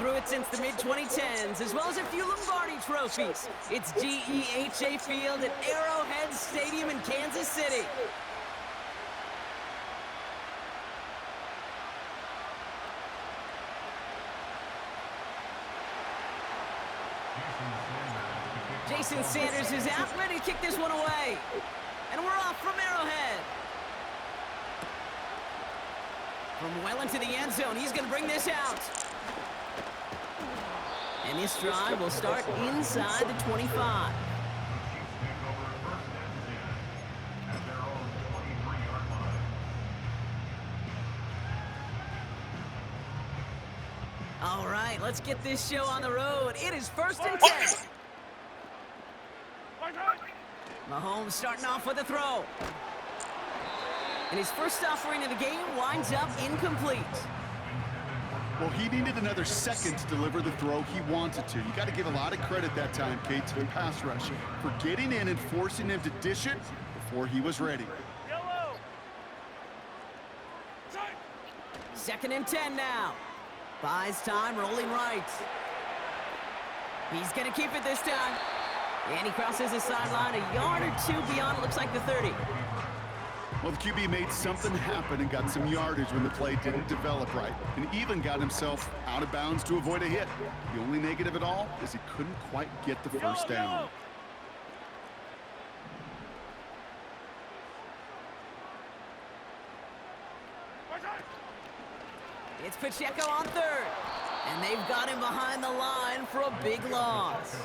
through it since the mid-2010s, as well as a few Lombardi trophies. It's GEHA Field at Arrowhead Stadium in Kansas City. Jason Sanders is out, ready to kick this one away. And we're off from Arrowhead. From well into the end zone, he's going to bring this out. And this drive will start inside the 25. All right, let's get this show on the road. It is 1st and 10. Mahomes starting off with a throw. And his first offering of the game winds up incomplete. Well, he needed another second to deliver the throw he wanted to. You got to give a lot of credit that time, Kate, to the pass rush for getting in and forcing him to dish it before he was ready. 2nd and 10 now. Buys time, rolling right. He's going to keep it this time. And he crosses the sideline a yard or two beyond, it looks like the 30. Well, the QB made something happen and got some yardage when the play didn't develop right, and even got himself out of bounds to avoid a hit. The only negative at all is he couldn't quite get the first down. It's Pacheco on 3rd. And they've got him behind the line for a big loss.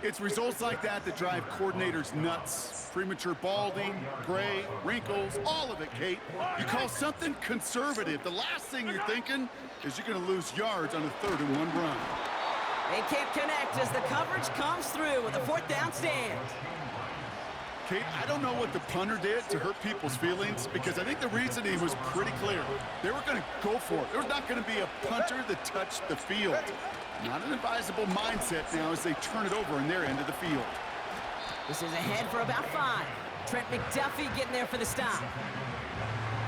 It's results like that that drive coordinators nuts. Premature balding, gray, wrinkles, all of it, Kate. You call something conservative. The last thing you're thinking is you're going to lose yards on a 3rd and 1 run. They can't connect as the coverage comes through with a 4th down stand. Kate, I don't know what the punter did to hurt people's feelings, because I think the reasoning was pretty clear. They were going to go for it. There's not going to be a punter that touched the field. Not an advisable mindset now as they turn it over in their end of the field. This is ahead for about 5. Trent McDuffie getting there for the stop.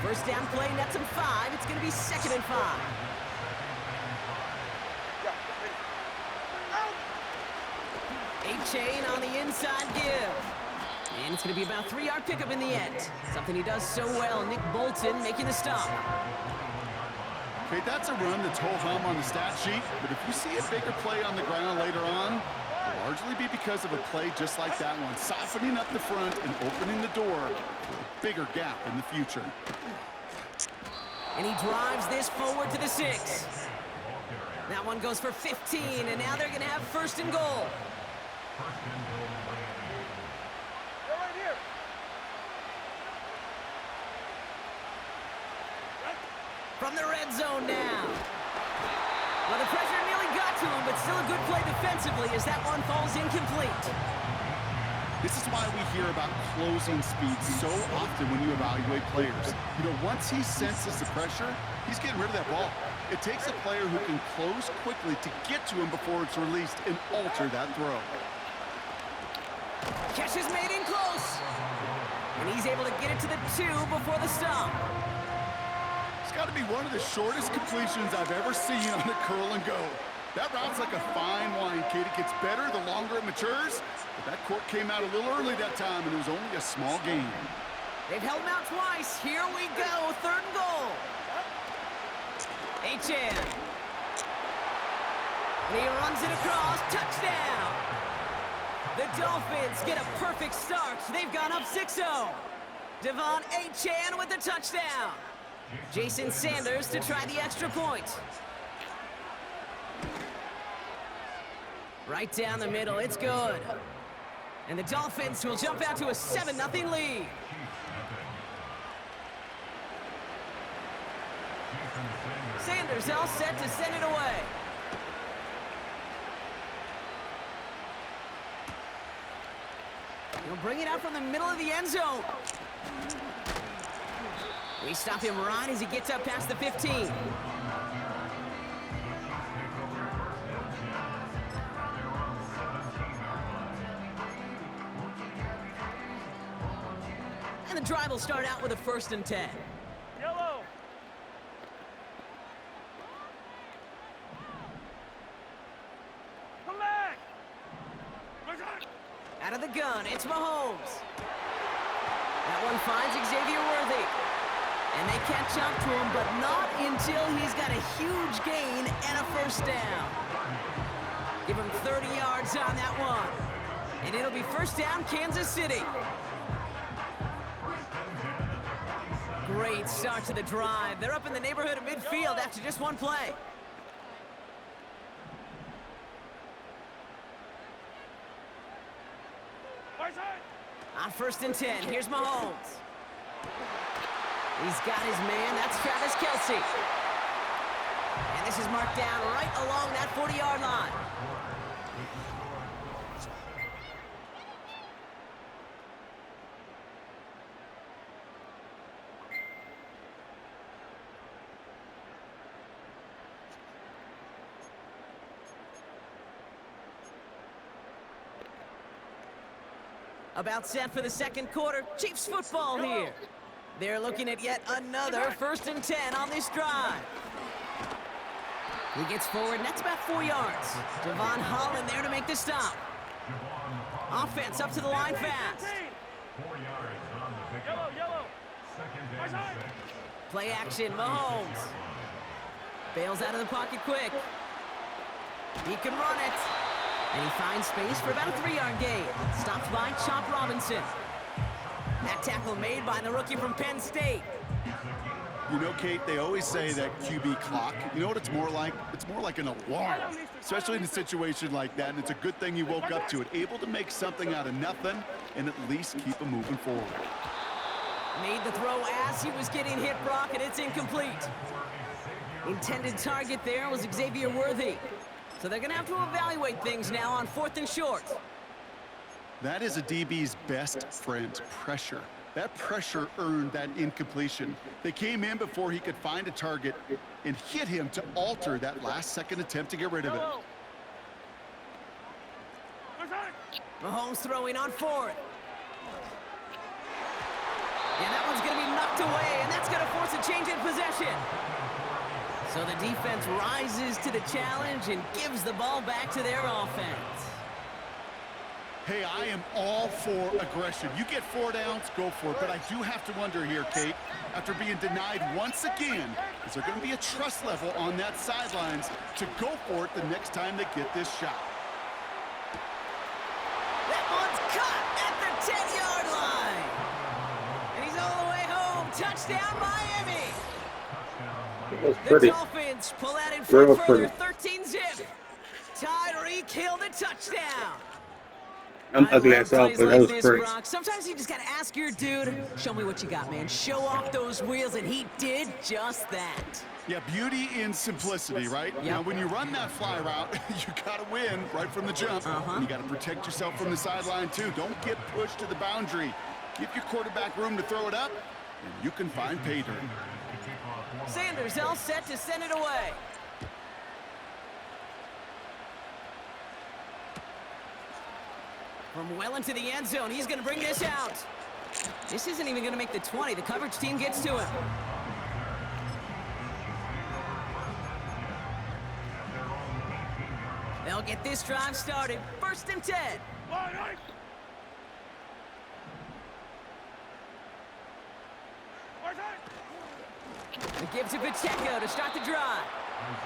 First down play, nets him 5. It's going to be 2nd and 5. A-chain on the inside give. And it's going to be about a 3-yard pickup in the end. Something he does so well. Nick Bolton making the stop. Okay, that's a run that's ho-hum on the stat sheet, but if you see a bigger play on the ground later on, it'll largely be because of a play just like that one, softening up the front and opening the door for a bigger gap in the future. And he drives this forward to the 6. That one goes for 15, and now they're going to have 1st and goal. From the red zone now. Well, the pressure nearly got to him, but still a good play defensively as that one falls incomplete. This is why we hear about closing speed so often when you evaluate players. You know, once he senses the pressure, he's getting rid of that ball. It takes a player who can close quickly to get to him before it's released and alter that throw. Catch is made in close. And he's able to get it to the 2 before the stop. It's got to be one of the shortest completions I've ever seen on a curl and go. That route's like a fine wine, Kate. It gets better the longer it matures, but that court came out a little early that time, and it was only a small gain. They've held him out twice. Here we go, 3rd and goal. HN. And he runs it across, touchdown. The Dolphins get a perfect start. They've gone up 6-0. Devon HN with the touchdown. Jason Sanders to try the extra point. Right down the middle, it's good. And the Dolphins will jump out to a 7-0 lead. Sanders all set to send it away. He'll bring it out from the middle of the end zone. We stop him right as he gets up past the 15. And the drive will start out with a 1st and 10. Yellow. Out of the gun, it's Mahomes. That one finds Xavier Worthy. And they catch up to him, but not until he's got a huge gain and a first down. Give him 30 yards on that one. And it'll be first down, Kansas City. Great start to the drive. They're up in the neighborhood of midfield after just one play. On 1st and 10, here's Mahomes. He's got his man, that's Travis Kelce. And this is marked down right along that 40-yard line. About set for the second quarter. Chiefs football here. They're looking at yet another 1st and 10 on this drive. He gets forward, and that's about 4 yards. Devon Holland there to make the stop. Offense up to the line fast. Play action, Mahomes. Bails out of the pocket quick. He can run it. And he finds space for about a 3-yard gain. Stopped by Chop Robinson. That tackle made by the rookie from Penn State. You know, Kate, they always say that QB clock, you know what it's more like? It's more like an alarm, especially in a situation like that. And it's a good thing you woke up to it, able to make something out of nothing and at least keep them moving forward. Made the throw as he was getting hit, Brock, and it's incomplete. Intended target there was Xavier Worthy. So they're going to have to evaluate things now on 4th and short. That is a DB's best friend, pressure. That pressure earned that incompletion. They came in before he could find a target and hit him to alter that last-second attempt to get rid of it. Mahomes throwing on 4th. Yeah, that one's going to be knocked away, and that's going to force a change in possession. So the defense rises to the challenge and gives the ball back to their offense. Hey, I am all for aggression. You get 4 downs, go for it. But I do have to wonder here, Kate, after being denied once again, is there going to be a trust level on that sidelines to go for it the next time they get this shot? That one's caught at the 10-yard line. And he's all the way home. Touchdown, Miami. The Dolphins pull out in front further, 13-zip. Tyreek Hill the touchdown. I'm ugly as hell, but that was pretty. Sometimes you just got to ask your dude, show me what you got, man. Show off those wheels, and he did just that. Yeah, beauty in simplicity, right? Yep. Now, when you run that fly route, you got to win right from the jump. And you got to protect yourself from the sideline, too. Don't get pushed to the boundary. Give your quarterback room to throw it up, and you can find pay dirt. Sanders all set to send it away. From well into the end zone, he's going to bring this out. This isn't even going to make the 20. The coverage team gets to him. They'll get this drive started. 1st and 10. The give to Pacheco to start the drive.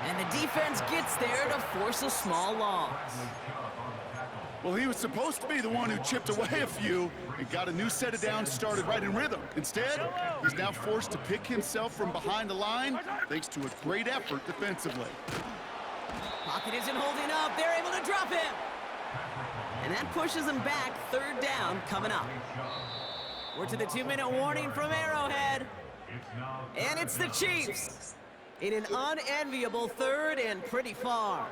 And the defense gets there to force a small loss. Well, he was supposed to be the one who chipped away a few and got a new set of downs started right in rhythm. Instead, he's now forced to pick himself from behind the line thanks to a great effort defensively. Pocket isn't holding up. They're able to drop him. And that pushes them back. 3rd down coming up. We're to the 2-minute warning from Arrowhead. And it's the Chiefs in an unenviable 3rd and pretty far.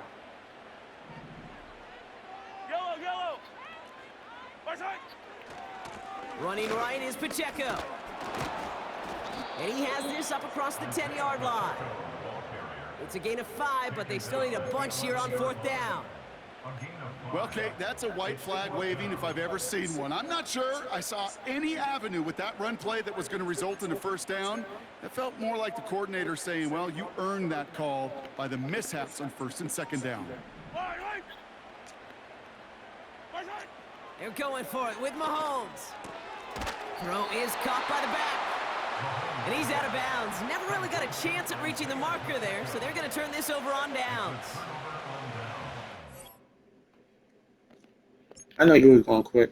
Yellow. Running right is Pacheco. And he has this up across the 10-yard line. It's a gain of 5, but they still need a bunch here on 4th down. Well, Kate, that's a white flag waving if I've ever seen one. I'm not sure I saw any avenue with that run play that was going to result in a 1st down. It felt more like the coordinator saying, well, you earned that call by the mishaps on 1st and 2nd down. They're going for it with Mahomes. Throw is caught by the back. And he's out of bounds. Never really got a chance at reaching the marker there, so they're going to turn this over on downs. I know you was going quick.